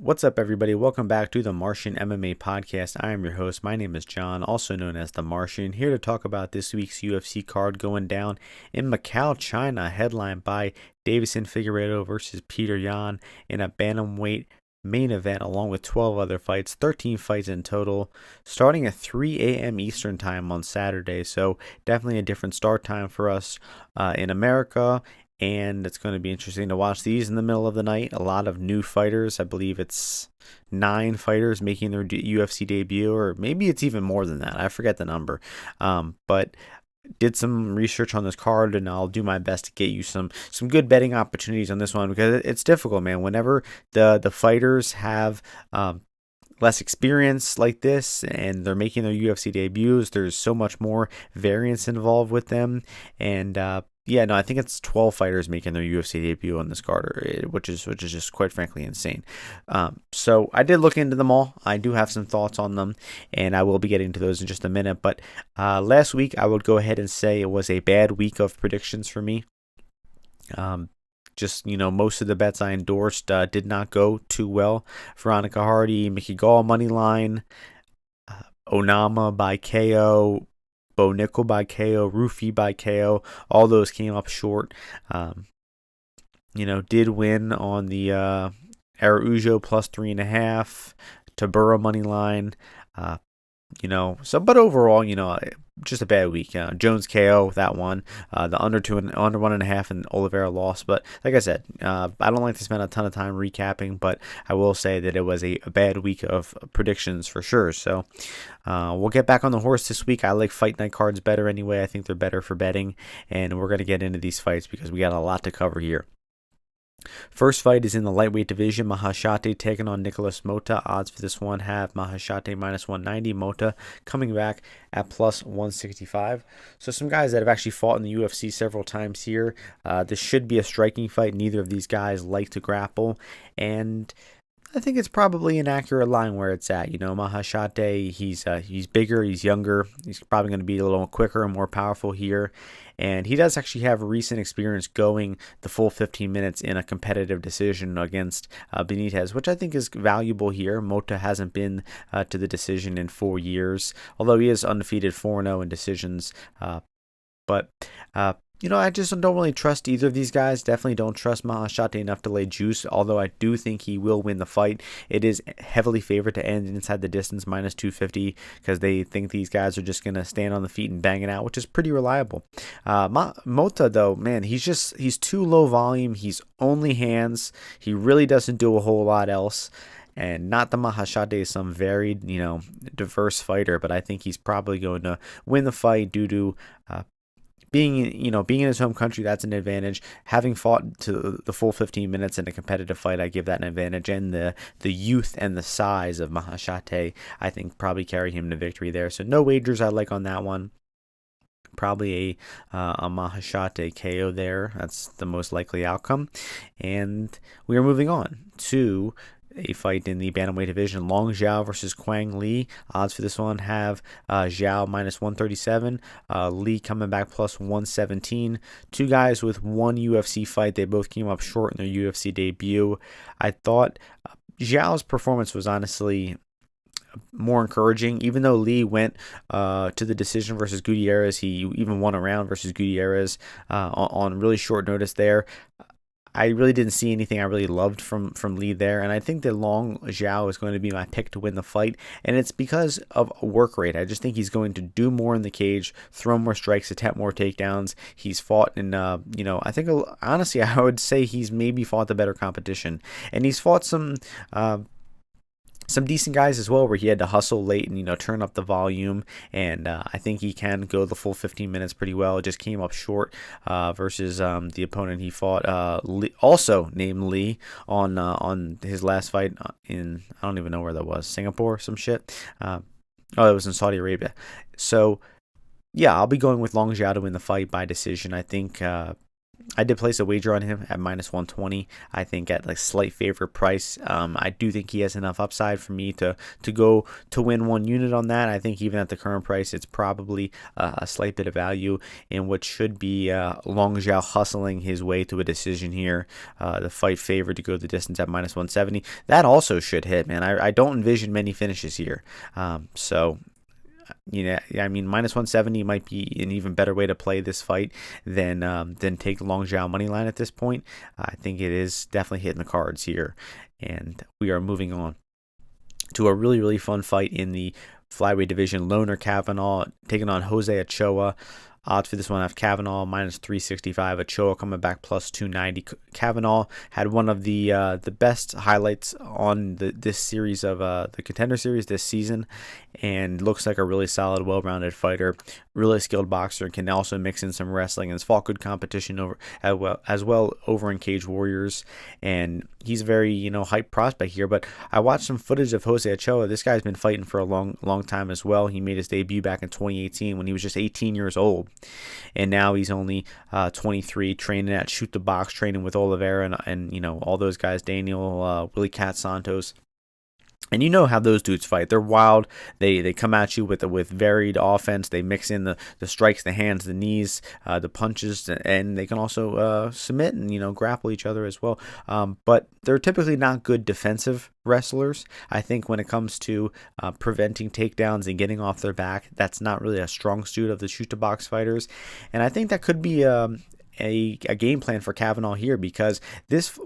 What's up, everybody? Welcome back to the Martian MMA podcast. I am your host. My name is John, also known as the Martian, here to talk about this week's UFC card going down in Macao, China, headlined by Deiveson Figueiredo versus Petr Yan in a bantamweight main event, along with 12 other fights, 13 fights in total, starting at 3 a.m. Eastern time on Saturday. So definitely a different start time for us in America. And it's going to be interesting to watch these in the middle of the night. A lot of new fighters. I believe it's 9 fighters making their UFC debut, or maybe it's even more than that. I forget the number. But did some research on this card, and I'll do my best to get you some good betting opportunities on this one, because it's difficult, man. Whenever the fighters have less experience like this and they're making their UFC debuts, there's so much more variance involved with them. And I think it's 12 fighters making their UFC debut on this card, which is just quite frankly insane. So I did look into them all. I do have some thoughts on them, and I will be getting to those in just a minute. But last week, I would go ahead and say it was a bad week of predictions for me. Most of the bets I endorsed did not go too well. Veronica Hardy, Mickey Gall money line, Onama by KO, Bo Nickel by KO, Rufi by KO. All those came up short. Did win on the Araujo plus 3.5, Tabura money line. But overall, just a bad week. Jones KO, that one. The under 1.5, and Oliveira lost. But like I said, I don't like to spend a ton of time recapping, but I will say that it was a bad week of predictions for sure. So we'll get back on the horse this week. I like fight night cards better anyway. I think they're better for betting, and we're going to get into these fights because we got a lot to cover here. First fight is in the lightweight division. Maheshate taking on Nicholas Motta. Odds for this one have Maheshate minus 190. Motta coming back at plus 165. So some guys that have actually fought in the UFC several times here. This should be a striking fight. Neither of these guys like to grapple, and I think it's probably an accurate line where it's at. Maheshate, he's bigger, he's younger, he's probably going to be a little quicker and more powerful here. And he does actually have recent experience going the full 15 minutes in a competitive decision against Benitez, which I think is valuable here. Motta hasn't been to the decision in 4 years, although he is undefeated 4-0 in decisions. I just don't really trust either of these guys. Definitely don't trust Maheshate enough to lay juice, although I do think he will win the fight. It is heavily favored to end inside the distance, minus 250, because they think these guys are just going to stand on the feet and bang it out, which is pretty reliable. Motta, though, man, he's too low volume. He's only hands. He really doesn't do a whole lot else. And not that Maheshate is some varied, diverse fighter, but I think he's probably going to win the fight due to being in his home country. That's an advantage. Having fought to the full 15 minutes in a competitive fight, I give that an advantage. And the youth and the size of Maheshate, I think, probably carry him to victory there. So no wagers I like on that one. Probably a Maheshate KO there. That's the most likely outcome. And we are moving on to a fight in the bantamweight division. Long Zhao versus Quang Le. Odds for this one have Zhao minus 137, Lee coming back plus 117. Two guys with one UFC fight. They both came up short in their UFC debut. I thought Zhao's performance was honestly more encouraging, even though Lee went to the decision versus Gutierrez. He even won a round versus Gutierrez on really short notice there. I really didn't see anything I really loved from Lee there, and I think that Long Zhao is going to be my pick to win the fight, and it's because of work rate. I just think he's going to do more in the cage, throw more strikes, attempt more takedowns. He's fought in, I think, honestly, I would say he's maybe fought the better competition, and he's fought some decent guys as well, where he had to hustle late and turn up the volume, and I think he can go the full 15 minutes pretty well. It just came up short versus the opponent he fought, also named Lee, on his last fight in, I don't even know where that was, Singapore, some shit. It was in Saudi Arabia. So yeah, I'll be going with Long Zhao to win the fight by decision. I think I did place a wager on him at minus 120. I think at like slight favorite price. I do think he has enough upside for me to go to win 1 unit on that. I think even at the current price, it's probably a slight bit of value in what should be Long Zhao hustling his way to a decision here. The fight favored to go the distance at minus 170. That also should hit, man. I don't envision many finishes here. So I mean, minus 170 might be an even better way to play this fight than take the Long Zhao money line at this point. I think it is definitely hitting the cards here, and we are moving on to a really, really fun fight in the flyweight division. Loner Kavanagh taking on Hayisaer-Motta. Odds for this one have Kavanagh minus 365, Ochoa coming back plus 290. Kavanagh had one of the best highlights on this series of the Contender Series this season, and looks like a really solid, well-rounded fighter, really skilled boxer, and can also mix in some wrestling, and has fought good competition as well over in Cage Warriors, and he's a very hype prospect here. But I watched some footage of Hayisaer-Motta. This guy's been fighting for a long time as well. He made his debut back in 2018 when he was just 18 years old. And now he's only 23, training at Shoot the Box, training with Oliveira and all those guys, Daniel, Willie Cat Santos. And you know how those dudes fight. They're wild. They come at you with varied offense. They mix in the strikes, the hands, the knees, the punches, and they can also submit and grapple each other as well. But they're typically not good defensive wrestlers. I think when it comes to preventing takedowns and getting off their back, that's not really a strong suit of the shoot to box fighters. And I think that could be a game plan for Kavanagh here, because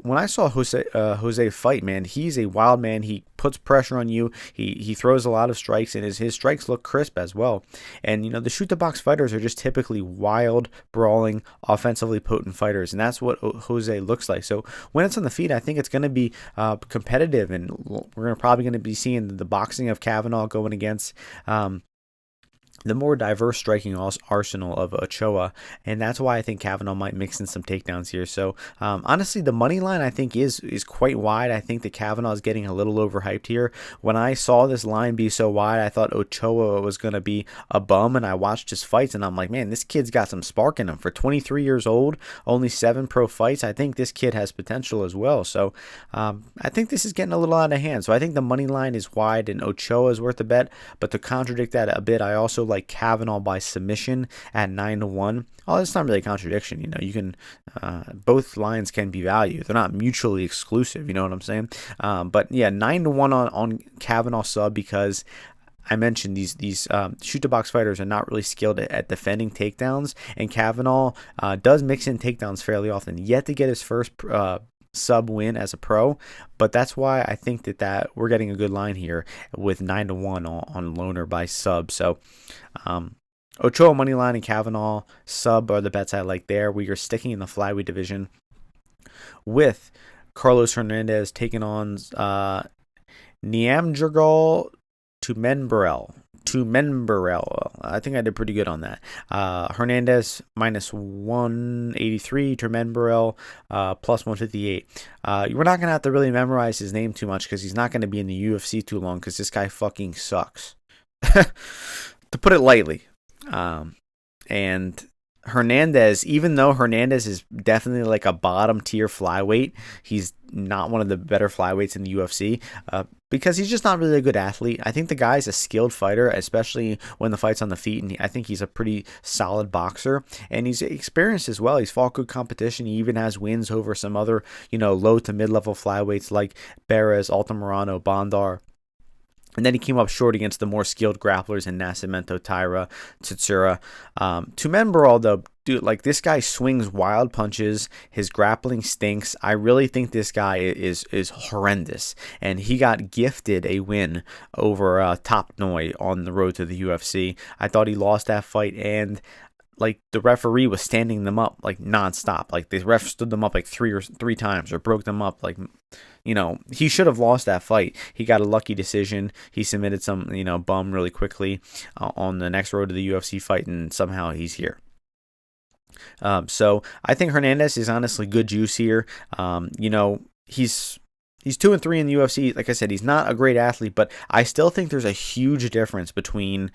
when I saw Jose fight, man, he's a wild man. He puts pressure on you. He throws a lot of strikes, and his strikes look crisp as well. And the shoot the box fighters are just typically wild, brawling, offensively potent fighters, and that's what Jose looks like. So when it's on the feet, I think it's going to be competitive, and we're probably going to be seeing the boxing of Kavanagh going against the more diverse striking arsenal of Ochoa, and that's why I think Kavanagh might mix in some takedowns here. So honestly, the money line I think is quite wide. I think that Kavanagh is getting a little overhyped here. When I saw this line be so wide, I thought Ochoa was going to be a bum, and I watched his fights, and I'm like, man, this kid's got some spark in him. For 23 years old, only 7 pro fights, I think this kid has potential as well. So I think this is getting a little out of hand. So I think the money line is wide, and Ochoa is worth a bet. But to contradict that a bit, I also like Kavanagh by submission at 9-1. Oh, that's not really a contradiction. You can both lines can be valued. They're not mutually exclusive. You know what I'm saying? But yeah, 9-1 on Kavanagh sub, because I mentioned these shoot to box fighters are not really skilled at defending takedowns, and Kavanagh does mix in takedowns fairly often. Yet to get his first sub win as a pro, but that's why I think that we're getting a good line here with 9-1 on Loner by sub. So Ochoa money line and Kavanagh sub are the bets I like there. We are sticking in the flyweight division with Carlos Hernandez taking on Tumendemberel. I think I did pretty good on that. Hernandez minus 183, Tumendemberel plus 158. We're not going to have to really memorize his name too much, because he's not going to be in the UFC too long, because this guy fucking sucks. To put it lightly. And Hernandez, even though Hernandez is definitely like a bottom tier flyweight, he's not one of the better flyweights in the UFC because he's just not really a good athlete. I think the guy's a skilled fighter, especially when the fight's on the feet, and I think he's a pretty solid boxer, and he's experienced as well. He's fought good competition. He even has wins over some other, low to mid-level flyweights like Beres, Altamirano, Bondar. And then he came up short against the more skilled grapplers in Nascimento, Taira, Tsutsura. Tumendemberel, though, dude, like, this guy swings wild punches. His grappling stinks. I really think this guy is horrendous. And he got gifted a win over Top Noi on the road to the UFC. I thought he lost that fight, and like, the referee was standing them up like nonstop. Like, the ref stood them up like three times or broke them up. Like, he should have lost that fight. He got a lucky decision. He submitted some, bum really quickly on the next road to the UFC fight, and somehow he's here. So I think Hernandez is honestly good juice here. He's 2-3 in the UFC. Like I said, he's not a great athlete, but I still think there's a huge difference between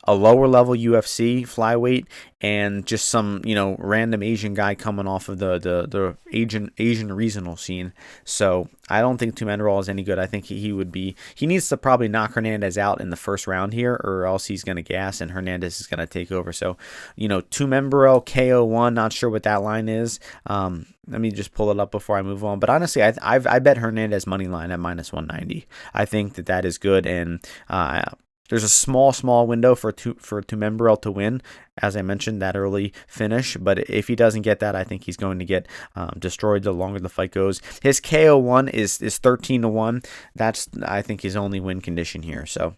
a lower level UFC flyweight and just some, random Asian guy coming off of the Asian regional scene. So I don't think Tumendemberel is any good. I think he needs to probably knock Hernandez out in the first round here, or else he's going to gas and Hernandez is going to take over. So, Tumendemberel KO1, not sure what that line is. Let me just pull it up before I move on. But honestly, I bet Hernandez money line at -190. I think that is good, and there's a small window for Tumendemberel to win, as I mentioned, that early finish. But if he doesn't get that, I think he's going to get destroyed the longer the fight goes. His KO1 is 13-1. That's, I think, his only win condition here. So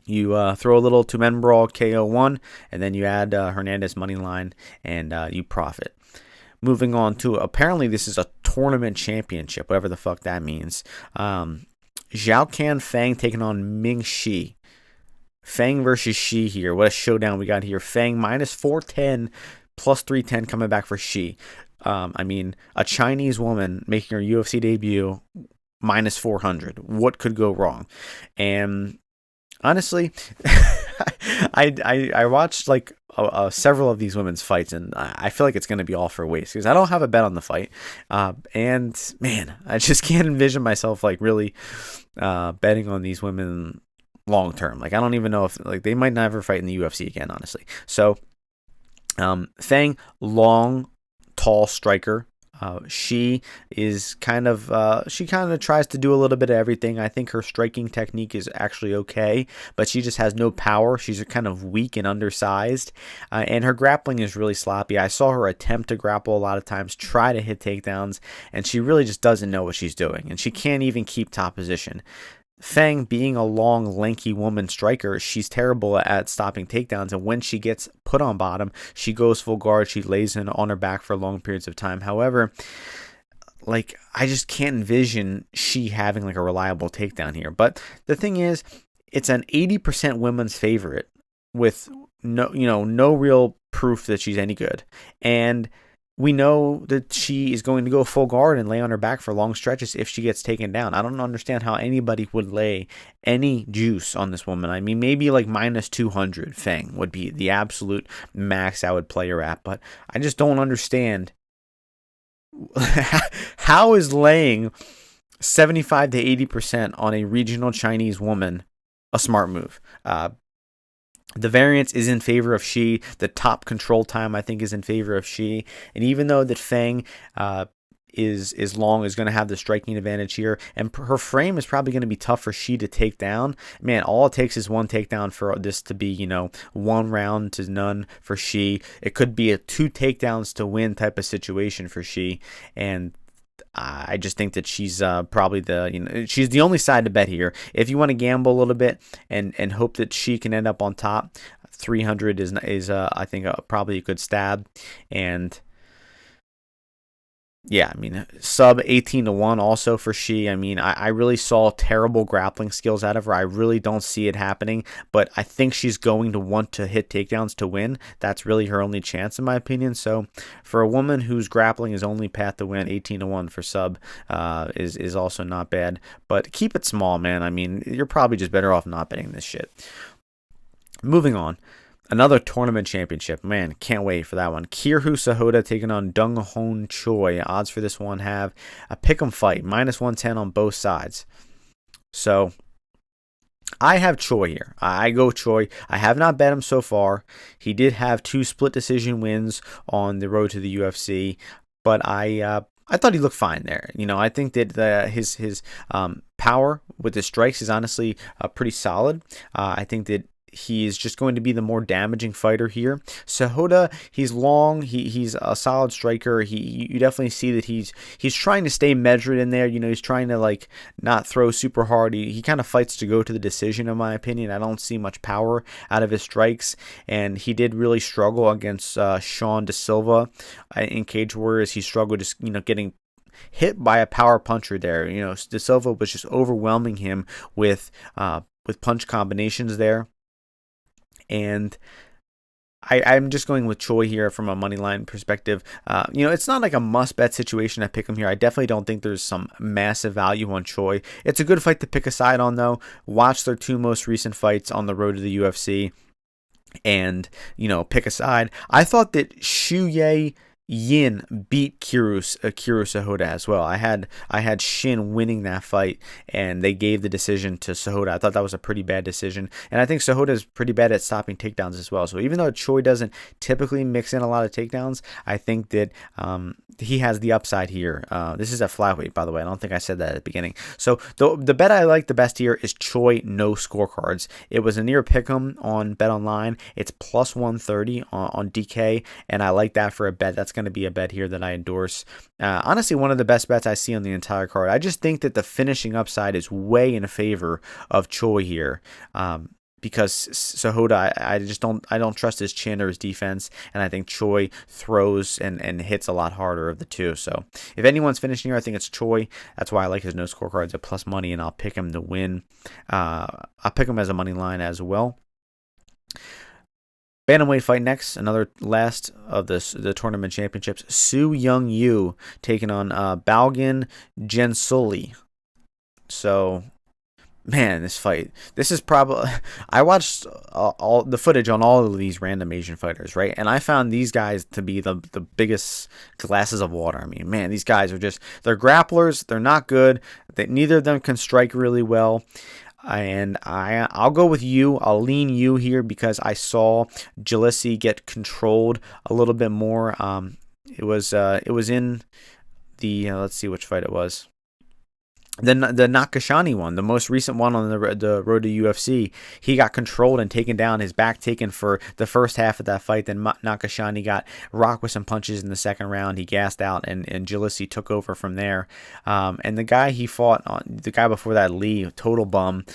you throw a little Tumendemberel KO1, and then you add Hernandez money line, and you profit. Moving on to, apparently this is a tournament championship, whatever the fuck that means. Zhao Feng taking on Feng-Shi. Feng versus Shi here. What a showdown we got here. Feng -410, +310 coming back for Shi. A Chinese woman making her UFC debut, -400. What could go wrong? And honestly, I watched like several of these women's fights, and I feel like it's going to be all for waste because I don't have a bet on the fight. And man, I just can't envision myself like really betting on these women long term. Like, I don't even know if like they might never fight in the UFC again, honestly. So Feng, long, tall striker. She kind of tries to do a little bit of everything. I think her striking technique is actually okay, but she just has no power. She's kind of weak and undersized, and her grappling is really sloppy. I saw her attempt to grapple a lot of times, try to hit takedowns, and she really just doesn't know what she's doing, and she can't even keep top position. Feng, being a long, lanky woman striker, she's terrible at stopping takedowns, and when she gets put on bottom, she goes full guard, she lays in on her back for long periods of time. However, like, I just can't envision she having like a reliable takedown here. But the thing is, it's an 80% women's favorite with no real proof that she's any good. And we know that she is going to go full guard and lay on her back for long stretches if she gets taken down. I don't understand how anybody would lay any juice on this woman. I mean, maybe like -200 Feng would be the absolute max I would play her at, but I just don't understand how is laying 75 to 80% on a regional Chinese woman a smart move. The variance is in favor of Shi. The top control time, I think, is in favor of Shi. And even though that Feng is long, is going to have the striking advantage here, and her frame is probably going to be tough for Shi to take down. Man, all it takes is one takedown for this to be, 1 round to none for Shi. It could be a 2 takedowns to win type of situation for Shi. And I just think that she's probably she's the only side to bet here. If you want to gamble a little bit and hope that she can end up on top, 300 is I think probably a good stab. And yeah, I mean, sub 18-1 also for Shi. I mean, I really saw terrible grappling skills out of her. I really don't see it happening, but I think she's going to want to hit takedowns to win. That's really her only chance, in my opinion. So for a woman whose grappling is only path to win, 18-1 for sub is also not bad. But keep it small, man. I mean, you're probably just better off not betting this shit. Moving on. Another tournament championship. Man, can't wait for that one. Xiao-Le taking on Dong-Hoon Choi. Odds for this one have a pick'em fight, -110 on both sides. So I have Choi here. I go Choi. I have not bet him so far. He did have 2 split decision wins on the road to the UFC, but I thought he looked fine there. I think that his power with the strikes is honestly pretty solid. I think that he is just going to be the more damaging fighter here. Sahota, he's long, he's a solid striker. You definitely see that he's trying to stay measured in there. He's trying to like not throw super hard. He kind of fights to go to the decision, in my opinion. I don't see much power out of his strikes, and he did really struggle against Sean Da Silva in Cage Warriors. He struggled just getting hit by a power puncher there. Da Silva was just overwhelming him with punch combinations there. And I'm just going with Choi here from a money line perspective. It's not like a must bet situation. I pick him here. I definitely don't think there's some massive value on Choi. It's a good fight to pick a side on, though. Watch their 2 most recent fights on the road to the UFC. and, pick a side. I thought that Xiao-Le Yin beat Sahota as well. I had Shin winning that fight, and they gave the decision to Sahota. I thought that was a pretty bad decision, and I think Sahota is pretty bad at stopping takedowns as well. So even though Choi doesn't typically mix in a lot of takedowns, I think that he has the upside here. This is at flyweight, by the way. I don't think I said that at the beginning. So the bet I like the best here is Choi no scorecards. It was a near pick'em on Bet Online. It's plus 130 on DK, and I like that for a bet. That's going to be a bet here that I endorse. Honestly, one of the best bets I see on the entire card. I just think that the finishing upside is way in favor of Choi here. Because Sahota, I don't trust his chin or his defense, and I think Choi throws and hits a lot harder of the two. So if anyone's finishing here, I think it's Choi. That's why I like his no scorecards at plus money, and I'll pick him to win. I'll pick him as a money line as well. Bantamweight fight next, another last of the tournament championships. Su Young Yu taking on Balgan Jensuli. So, man, this fight. This is probably... I watched all the footage on all of these random Asian fighters, right? And I found these guys to be the biggest glasses of water. I mean, man, these guys are just... They're grapplers. They're not good. Neither of them can strike really well. And I'll go with you. I'll lean you here because I saw Jalisi get controlled a little bit more. It was in the let's see which fight it was. The Nakashani one, the most recent one on the road to UFC, he got controlled and taken down, his back taken for the first half of that fight. Then Nakashani got rocked with some punches in the second round. He gassed out, and Jalisi took over from there. And the guy he fought, the guy before that, Lee, total bum,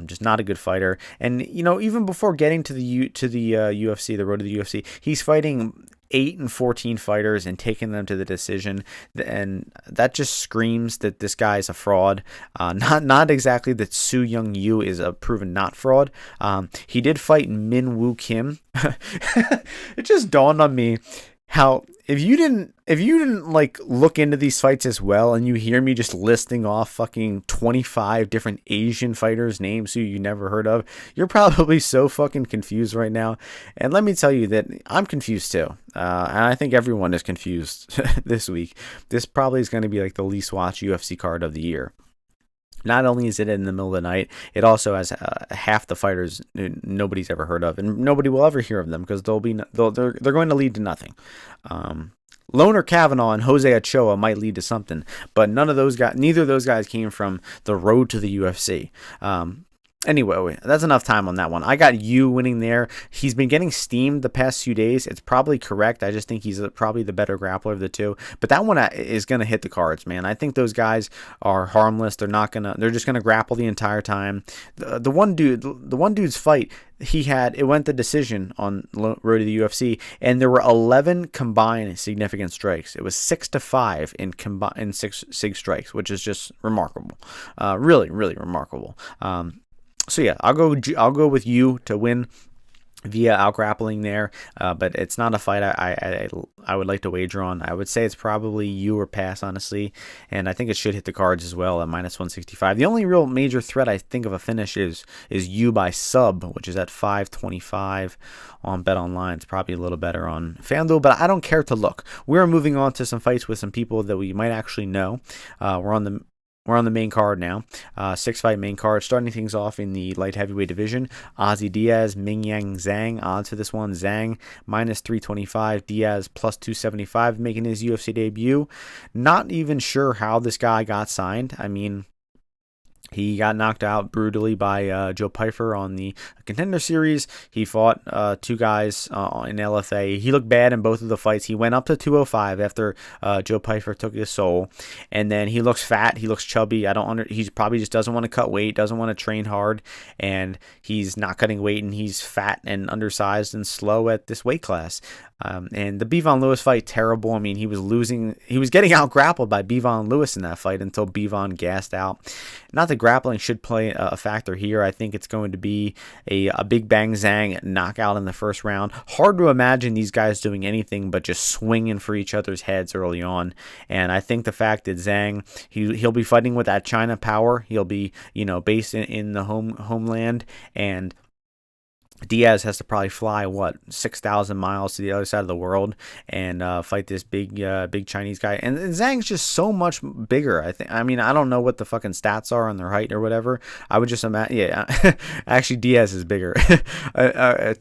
just not a good fighter. And even before getting to the UFC, the road to the UFC, he's fighting 8 and 14 fighters and taking them to the decision, and that just screams that this guy is a fraud. Not exactly that Su Young Yu is a proven not fraud. He did fight Min Woo Kim. It just dawned on me how if you didn't like look into these fights as well, and you hear me just listing off fucking 25 different Asian fighters' names who you never heard of, you're probably so fucking confused right now. And let me tell you that I'm confused too. And I think everyone is confused this week. This probably is going to be like the least watched UFC card of the year. Not only is it in the middle of the night, it also has half the fighters nobody's ever heard of, and nobody will ever hear of them because they're going to lead to nothing. Loner Kavanagh and Hayisaer-Motta might lead to something, but neither of those guys came from the road to the UFC. Anyway, that's enough time on that one. I got you winning there. He's been getting steamed the past few days. It's probably correct. I just think he's probably the better grappler of the two. But that one is going to hit the cards, man. I think those guys are harmless. They're just going to grapple the entire time. The one dude's fight, it went the decision on road to the UFC, and there were 11 combined significant strikes. It was 6-5 in six strikes, which is just remarkable. Really, really remarkable. So yeah, I'll go with you to win via out-grappling there, but it's not a fight I would like to wager on. I would say it's probably you or pass, honestly, and I think it should hit the cards as well at minus 165. The only real major threat I think of a finish is you by sub, which is at 525 on Bet Online. It's probably a little better on FanDuel, but I don't care to look. We're moving on to some fights with some people that we might actually know. We're on the main card now, 6-fight main card, starting things off in the light heavyweight division. Ozzy Diaz, Mingyang Zhang, odds to this one. Zhang, minus 325, Diaz, plus 275, making his UFC debut. Not even sure how this guy got signed. I mean, he got knocked out brutally by Joe Pyfer on the Contender Series. He fought two guys in LFA. He looked bad in both of the fights. He went up to 205 after Joe Pyfer took his soul. And then he looks fat. He looks chubby. He probably just doesn't want to cut weight, doesn't want to train hard. And he's not cutting weight, and he's fat and undersized and slow at this weight class. And the Bevon Lewis fight, terrible. I mean, he was getting out grappled by Bevon Lewis in that fight until Bevon gassed out. Not that grappling should play a factor here. I think it's going to be a big bang Zhang knockout in the first round. Hard to imagine these guys doing anything but just swinging for each other's heads early on. And I think the fact that Zhang, he'll be fighting with that China power. He'll be, based in the homeland, and Diaz has to probably fly 6,000 miles to the other side of the world and fight this big Chinese guy. And Zhang's just so much bigger. I mean, I don't know what the fucking stats are on their height or whatever. I would just imagine. Yeah, actually, Diaz is bigger.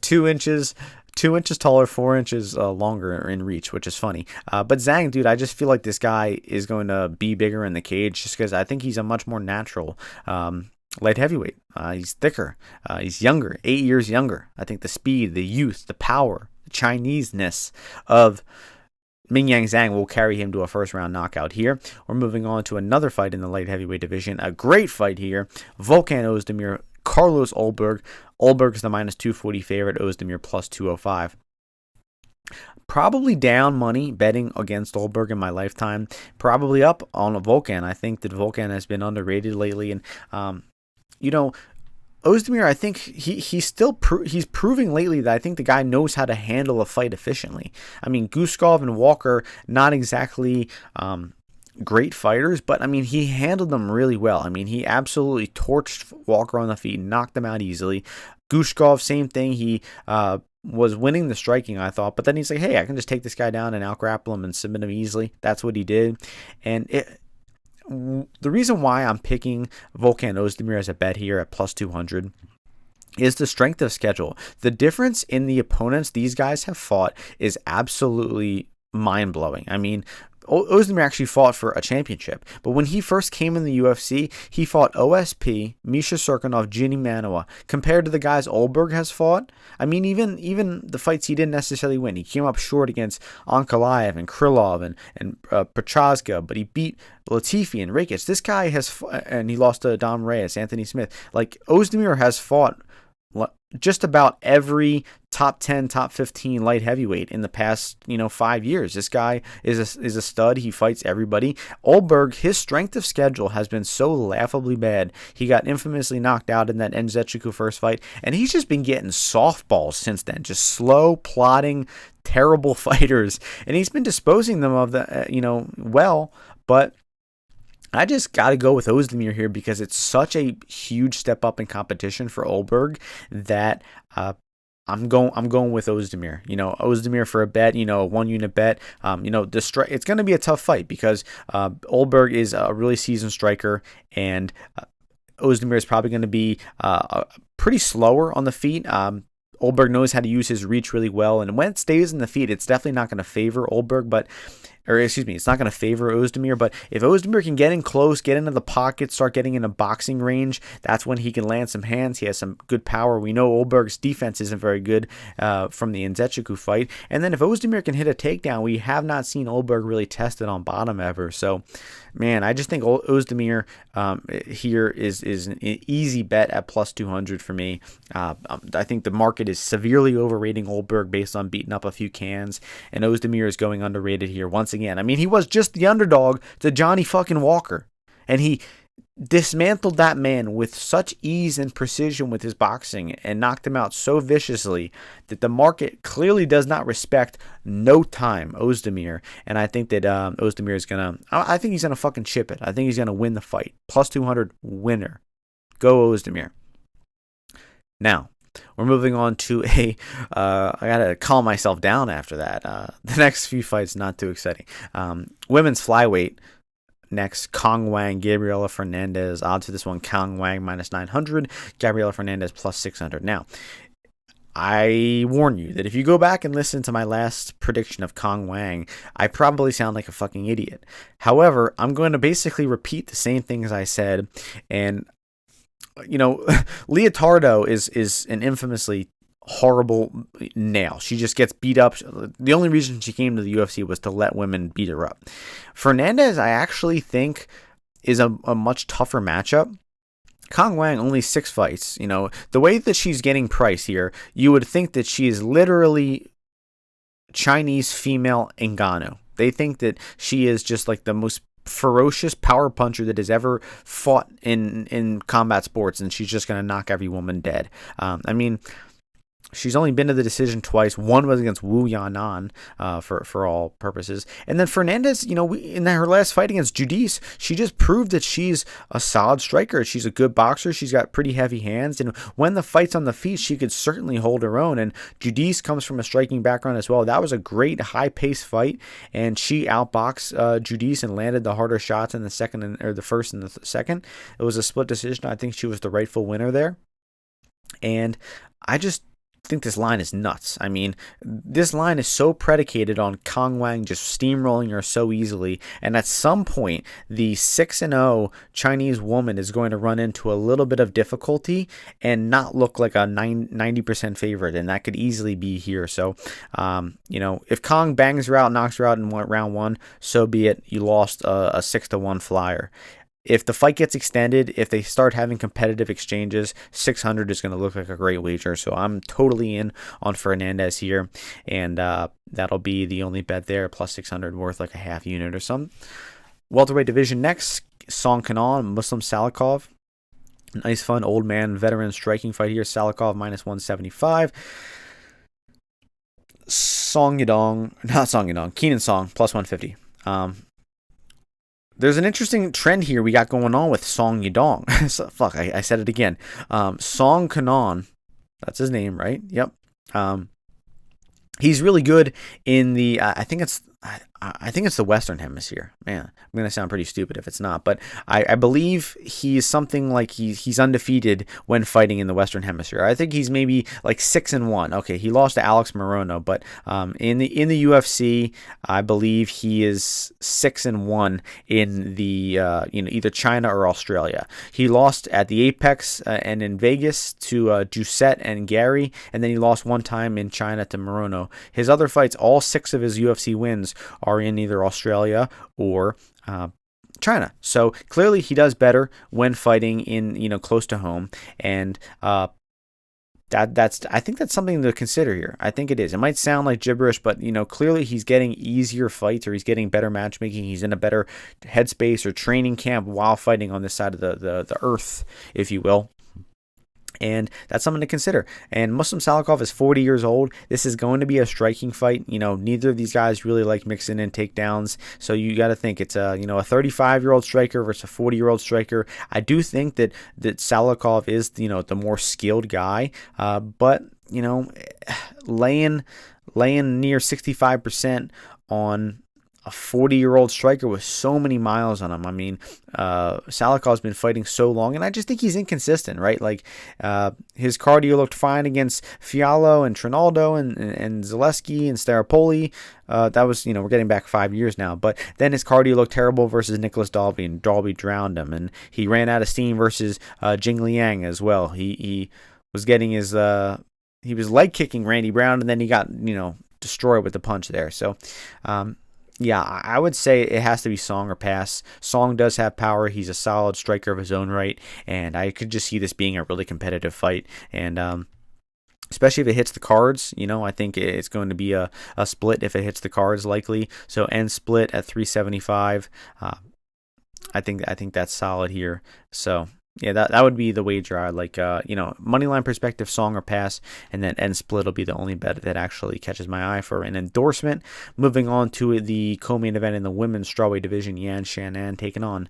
2 inches. 2 inches taller, 4 inches longer in reach, which is funny. But Zhang, dude, I just feel like this guy is going to be bigger in the cage just because I think he's a much more natural light heavyweight. He's thicker. He's younger, 8 years younger. I think the speed, the youth, the power, the Chinese-ness of Mingyang Zhang will carry him to a first-round knockout here. We're moving on to another fight in the light heavyweight division. A great fight here. Volkan Oezdemir, Carlos Ulberg. Ulberg is the -240 favorite. Oezdemir +205. Probably down money betting against Ulberg in my lifetime. Probably up on Volkan. I think that Volkan has been underrated lately, and Oezdemir, I think he's proving lately that I think the guy knows how to handle a fight efficiently. I mean, Guskov and Walker, not exactly great fighters, but I mean, he handled them really well. I mean, he absolutely torched Walker on the feet, knocked him out easily. Guskov, same thing. He was winning the striking, I thought, but then he's like, hey, I can just take this guy down and out-grapple him and submit him easily. That's what he did. And the reason why I'm picking Volkan Oezdemir as a bet here at +200 is the strength of schedule. The difference in the opponents these guys have fought is absolutely mind-blowing. I mean, Oezdemir actually fought for a championship, but when he first came in the UFC, he fought OSP, Misha Serkinov, Ginny Manoa. Compared to the guys Ulberg has fought, I mean, even the fights he didn't necessarily win. He came up short against Ankalaev and Krylov and Prochazka, but he beat Latifi and Rakic. This guy and he lost to Dom Reyes, Anthony Smith. Like, Oezdemir has fought just about every top 10, top 15 light heavyweight in the past, 5 years. This guy is a stud. He fights everybody. Ulberg, his strength of schedule has been so laughably bad. He got infamously knocked out in that Nzechukwu first fight, and he's just been getting softballs since then. Just slow, plodding, terrible fighters, and he's been disposing them of well, but I just got to go with Oezdemir here because it's such a huge step up in competition for Ulberg that I'm going with Oezdemir. Oezdemir for a bet, a 1-unit bet. It's going to be a tough fight because Ulberg is a really seasoned striker, and Oezdemir is probably going to be pretty slower on the feet. Ulberg knows how to use his reach really well, and when it stays in the feet, it's definitely not going to favor Ulberg, it's not going to favor Oezdemir, but if Oezdemir can get in close, get into the pocket, start getting into boxing range, that's when he can land some hands. He has some good power. We know Ulberg's defense isn't very good from the Nzechukwu fight. And then if Oezdemir can hit a takedown, we have not seen Ulberg really tested on bottom ever. So, man, I just think Oezdemir here is an easy bet at +200 for me. I think the market is severely overrating Ulberg based on beating up a few cans, and Oezdemir is going underrated here once again. I mean, he was just the underdog to Johnny fucking Walker, and he dismantled that man with such ease and precision with his boxing and knocked him out so viciously that the market clearly does not respect no time Oezdemir. And I think that Oezdemir is I think he's gonna fucking chip it. I think he's gonna win the fight. +200 winner. Go Oezdemir. Now, we're moving on to I gotta calm myself down after that. The next few fights, not too exciting. Women's flyweight. Next, Kong Wang, Gabriela Fernandez. Odds to this one, Kong Wang -900, Gabriela Fernandez +600. Now, I warn you that if you go back and listen to my last prediction of Kong Wang, I probably sound like a fucking idiot. However, I'm going to basically repeat the same things I said, and Leotardo is an infamously horrible nail. She just gets beat up. The only reason she came to the UFC was to let women beat her up. Fernandez, I actually think, is a much tougher matchup. Kong Wang, only 6 fights. The way that she's getting priced here, you would think that she is literally Chinese female Ngannou. They think that she is just like the most ferocious power puncher that has ever fought in combat sports, and she's just going to knock every woman dead. I mean, She's only been to the decision twice. One was against Wu Yanan, for all purposes. And then Fernandez, in her last fight against Giudice, she just proved that she's a solid striker. She's a good boxer. She's got pretty heavy hands. And when the fight's on the feet, she could certainly hold her own. And Giudice comes from a striking background as well. That was a great high-paced fight. And she outboxed Giudice and landed the harder shots in the the first and the second. It was a split decision. I think she was the rightful winner there. And I just think this line is nuts. I mean, this line is so predicated on Kang Wang just steamrolling her so easily, and at some point the 6-0 Chinese woman is going to run into a little bit of difficulty and not look like a 90% favorite, and that could easily be here. So if Kang bangs her out, knocks her out in round one, so be it. You lost a 6-1 flyer. If the fight gets extended, if they start having competitive exchanges, 600 is going to look like a great wager. So I'm totally in on Fernandez here, and that'll be the only bet there, plus 600 worth like a half unit or something. Welterweight division next, Song-Salikhov, Salikhov. Nice, fun, old man, veteran striking fight here. Salikhov minus 175. Kenan Song plus 150. There's an interesting trend here we got going on with Song Yadong. So, I said it again. Song Kenan, that's his name, right? Yep. He's really good in the, I think it's the Western Hemisphere. Man, I'm going to sound pretty stupid if it's not. But I believe he's something like he's undefeated when fighting in the Western Hemisphere. I think he's maybe like 6-1. Okay, he lost to Alex Morono. But in the UFC, I believe he is 6-1 in the either China or Australia. He lost at the Apex and in Vegas to Doucette and Gary. And then he lost one time in China to Morono. His other fights, all 6 of his UFC wins are in either Australia or China. So clearly he does better when fighting in close to home, and I think that's something to consider here. I think it is. It might sound like gibberish, but clearly he's getting easier fights, or he's getting better matchmaking. He's in a better headspace or training camp while fighting on this side of the earth, if you will. And that's something to consider. And Salikhov is 40 years old. This is going to be a striking fight. Neither of these guys really like mixing in takedowns. So you got to think it's a 35-year-old striker versus a 40-year-old striker. I do think that Salikhov is the more skilled guy. But laying near 65% on a 40-year-old striker with so many miles on him. I mean, Salikhov's been fighting so long, and I just think he's inconsistent, right? Like, his cardio looked fine against Fiallo and Trinaldo and Zaleski and Staropoli. That was, we're getting back 5 years now. But then his cardio looked terrible versus Nicholas Dalby, and Dalby drowned him. And he ran out of steam versus Jing Liang as well. He was getting his... he was leg kicking Randy Brown, and then he got, destroyed with the punch there. So... yeah, I would say it has to be Song or pass. Song does have power. He's a solid striker of his own right, and I could just see this being a really competitive fight. And especially if it hits the cards, I think it's going to be a split if it hits the cards likely. So end split at 375. I think that's solid here. So yeah, that would be the wager. I like, money line perspective, Song or pass, and then end split will be the only bet that actually catches my eye for an endorsement. Moving on to the co-main event in the women's strawweight division, Yan Shannan taking on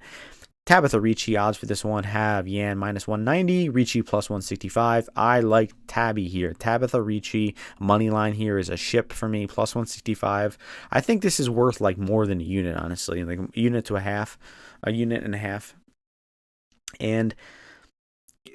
Tabitha Ricci. Odds for this one have Yan minus 190, Ricci plus 165. I like Tabby here. Tabitha Ricci, money line here is a ship for me, plus 165. I think this is worth like more than a unit, honestly, like a unit and a half. And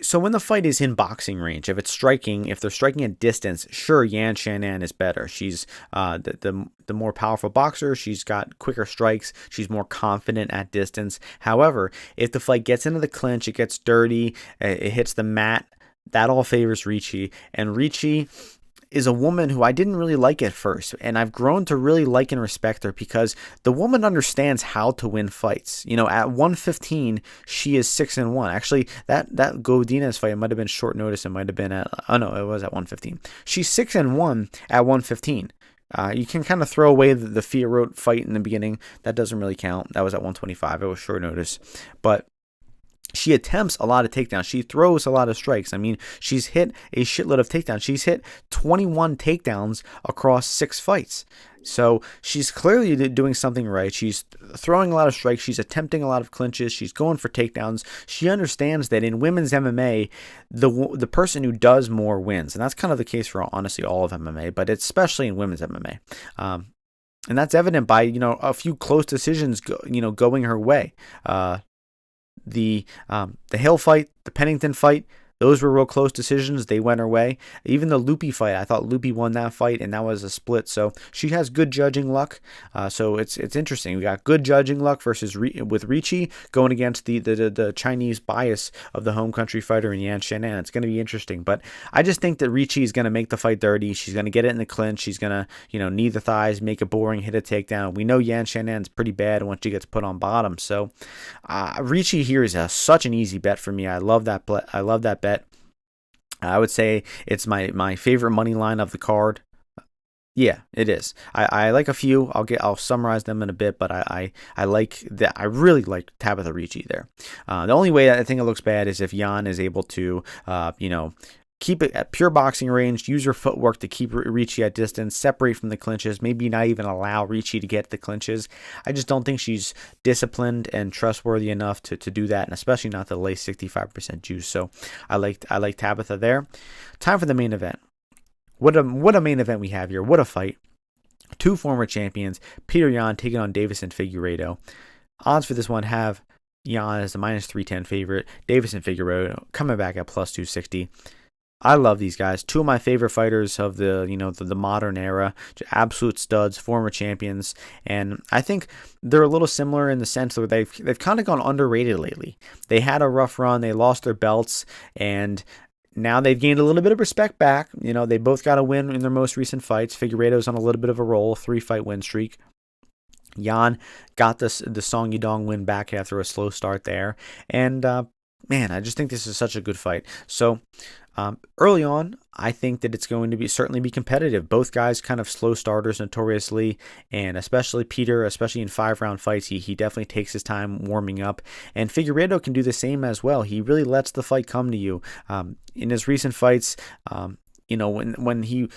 so when the fight is in boxing range, if they're striking at distance, sure, Yan Shannan is better. She's the more powerful boxer. She's got quicker strikes. She's more confident at distance. However, if the fight gets into the clinch, it gets dirty, it hits the mat, that all favors Ricci. And Ricci is a woman who I didn't really like at first, and I've grown to really like and respect her because the woman understands how to win fights. At 115, she is 6-1. Actually, that Godinez fight, it might have been short notice. It might have been it was at 115. She's 6-1 at 115. You can kind of throw away the Fiorot fight in the beginning. That doesn't really count. That was at 125. It was short notice, but she attempts a lot of takedowns. She throws a lot of strikes. I mean, she's hit a shitload of takedowns. She's hit 21 takedowns across 6 fights. So she's clearly doing something right. She's throwing a lot of strikes. She's attempting a lot of clinches. She's going for takedowns. She understands that in women's MMA, the person who does more wins. And that's kind of the case for, honestly, all of MMA, but especially in women's MMA. And that's evident by, a few close decisions, going her way. The Hill fight, the Pennington fight, those were real close decisions. They went her way. Even the Loopy fight, I thought Loopy won that fight, and that was a split. So she has good judging luck. So it's interesting. We got good judging luck with Ricci going against the Chinese bias of the home country fighter in Yan-Figueiredo. It's going to be interesting. But I just think that Ricci is going to make the fight dirty. She's going to get it in the clinch. She's going to, knee the thighs, make it boring, hit a takedown. We know Yan-Figueiredo is pretty bad once she gets put on bottom. So Ricci here is such an easy bet for me. I love that bet. I would say it's my favorite money line of the card. Yeah, it is. I like a few. I'll summarize them in a bit, but I like that. I really like Tabitha Ricci there. The only way I think it looks bad is if Yan is able to, keep it at pure boxing range, use her footwork to keep Ricci at distance, separate from the clinches, maybe not even allow Ricci to get the clinches. I just don't think she's disciplined and trustworthy enough to do that, and especially not to lay 65% juice. So I like Tabitha there. Time for the main event. What a main event we have here. What a fight. 2 former champions, Petr Yan taking on Deiveson-Figueiredo. Odds for this one have Yan as the -310 favorite, Deiveson-Figueiredo coming back at +260. I love these guys. 2 of my favorite fighters of the modern era, absolute studs, former champions, and I think they're a little similar in the sense that they've kind of gone underrated lately. They had a rough run, they lost their belts, and now they've gained a little bit of respect back. They both got a win in their most recent fights. Figueiredo's on a little bit of a roll, 3-fight win streak. Yan got the Song Yudong win back after a slow start there, and man, I just think this is such a good fight. So early on, I think that it's going to certainly be competitive. Both guys kind of slow starters notoriously, and especially Petr, especially in 5-round fights, he definitely takes his time warming up. And Figueiredo can do the same as well. He really lets the fight come to you. In his recent fights, when he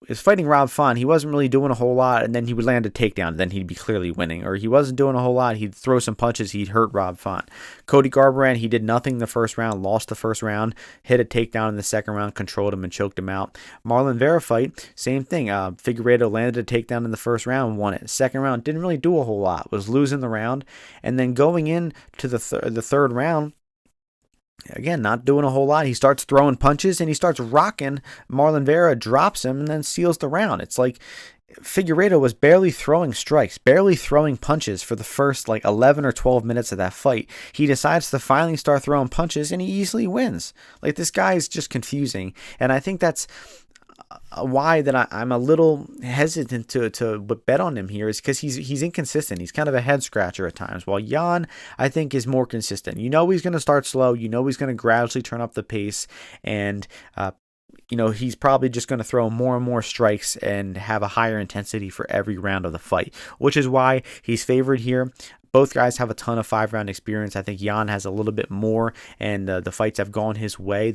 is fighting Rob Font, he wasn't really doing a whole lot, and then he would land a takedown, and then he'd be clearly winning. Or he wasn't doing a whole lot, he'd throw some punches, he'd hurt Rob Font. Cody Garbrandt, he did nothing the first round, lost the first round, hit a takedown in the second round, controlled him and choked him out. Marlon Vera fight, same thing. Figueiredo landed a takedown in the first round, won it. Second round, didn't really do a whole lot, was losing the round, and then going into the third round, again, not doing a whole lot. He starts throwing punches and he starts rocking. Marlon Vera drops him and then seals the round. It's like Figueiredo was barely throwing strikes, barely throwing punches for the first 11 or 12 minutes of that fight. He decides to finally start throwing punches and he easily wins. This guy is just confusing. And I think that's why that I'm a little hesitant to bet on him here, is because he's inconsistent. He's kind of a head scratcher at times. While Yan, I think, is more consistent. He's going to start slow. He's going to gradually turn up the pace, and he's probably just going to throw more and more strikes and have a higher intensity for every round of the fight, which is why he's favored here. Both guys have a ton of 5-round experience. I think Yan has a little bit more, and the fights have gone his way.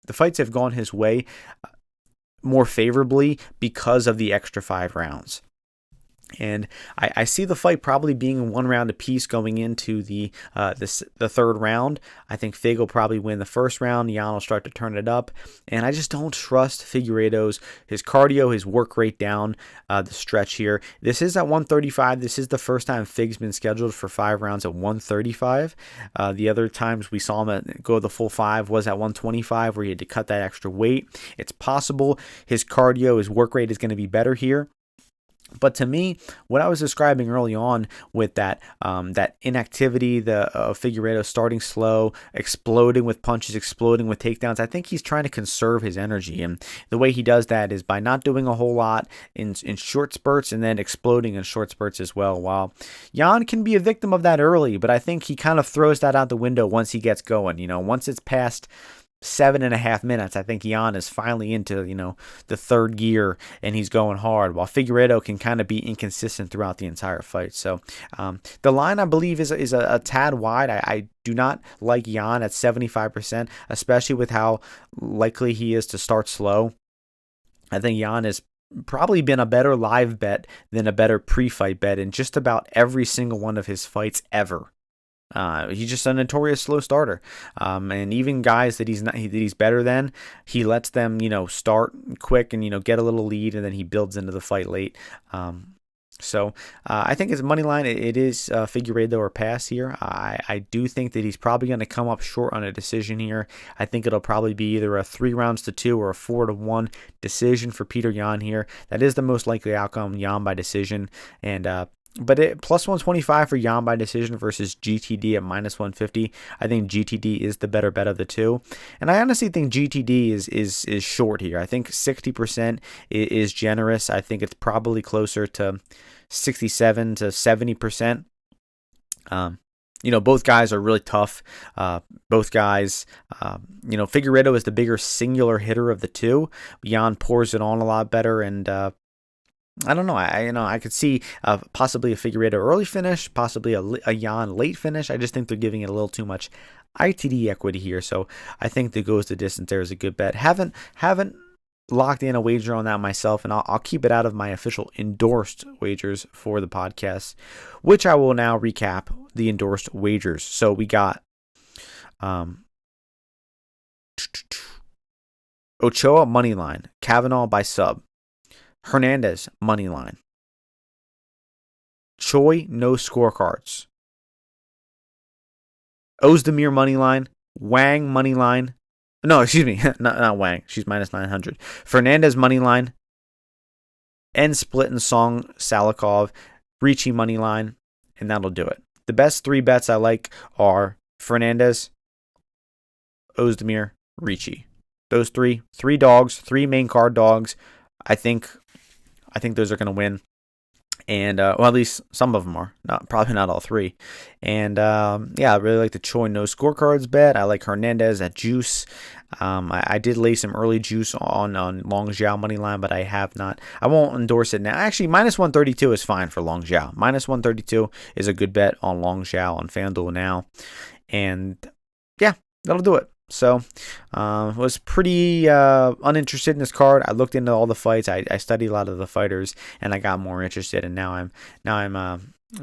The fights have gone his way more favorably because of the extra 5 rounds. And I see the fight probably being 1 round apiece going into the third round. I think Fig will probably win the first round. Yan will start to turn it up. And I just don't trust Figueiredo's his cardio, his work rate down the stretch here. This is at 135. This is the first time Fig's been scheduled for 5 rounds at 135. The other times we saw him go the full 5 was at 125, where he had to cut that extra weight. It's possible his cardio, his work rate is going to be better here. But to me, what I was describing early on with that inactivity, the Figueiredo starting slow, exploding with punches, exploding with takedowns, I think he's trying to conserve his energy. And the way he does that is by not doing a whole lot in short spurts and then exploding in short spurts as well. While Yan can be a victim of that early, but I think he kind of throws that out the window once he gets going. Once it's past 7.5 minutes, I think Yan is finally into, the third gear and he's going hard, while Figueiredo can kind of be inconsistent throughout the entire fight. So the line, I believe, is a tad wide. I do not like Yan at 75%, especially with how likely he is to start slow. I think Yan has probably been a better live bet than a better pre-fight bet in just about every single one of his fights ever. He's just a notorious slow starter, and even guys that he's better than, he lets them start quick and get a little lead, and then he builds into the fight late. So I think his money line, it is Figueiredo or pass here. I do think that he's probably going to come up short on a decision here. I think it'll probably be either a 3-2 or a 4-1 decision for Petr Yan here. That is the most likely outcome, Yan by decision, and but plus 125 for Yan by decision versus GTD at minus 150. I think GTD is the better bet of the two. And I honestly think GTD is short here. I think 60% is generous. I think it's probably closer to 67 to 70%. Both guys are really tough. Both guys, Figueiredo is the bigger singular hitter of the two. Yan pours it on a lot better, and I don't know. I could see possibly a Figueiredo early finish, possibly a Yan late finish. I just think they're giving it a little too much ITD equity here, so I think that goes the distance there is a good bet. Haven't locked in a wager on that myself, and I'll keep it out of my official endorsed wagers for the podcast, which I will now recap the endorsed wagers. So we got Ochoa money line, Kavanagh by sub. Hernandez money line. Choi no scorecards. Oezdemir money line. Wang money line. No, excuse me, not Wang. She's minus 900. Fernandez money line. End split and Song-Salikhov. Ricci money line, and that'll do it. The best three bets I like are Fernandez, Oezdemir, Ricci. Those three dogs, three main card dogs. I think those are going to win, and at least some of them are. Probably not all three. And I really like the Choi no scorecards bet. I like Hernandez at juice. I did lay some early juice on Long Xiao money line, but I have not. I won't endorse it now. Actually, minus 132 is fine for Long Xiao. Minus 132 is a good bet on Long Xiao on FanDuel now, and that'll do it. So, was pretty uninterested in this card. I looked into all the fights. I studied a lot of the fighters, and I got more interested. And now I'm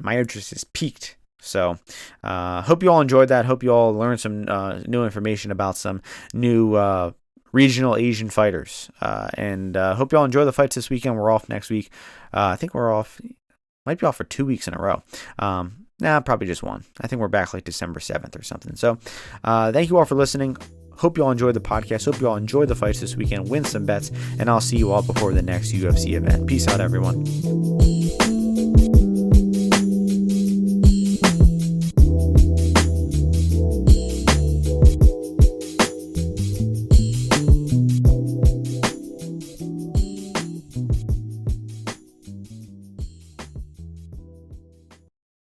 my interest is peaked. So, hope you all enjoyed that. Hope you all learned some new information about some new regional Asian fighters. And hope you all enjoy the fights this weekend. We're off next week. I think we're off. Might be off for 2 weeks in a row. Probably just one. I think we're back like December 7th or something. So, thank you all for listening. Hope you all enjoyed the podcast. Hope you all enjoyed the fights this weekend. Win some bets. And I'll see you all before the next UFC event. Peace out, everyone.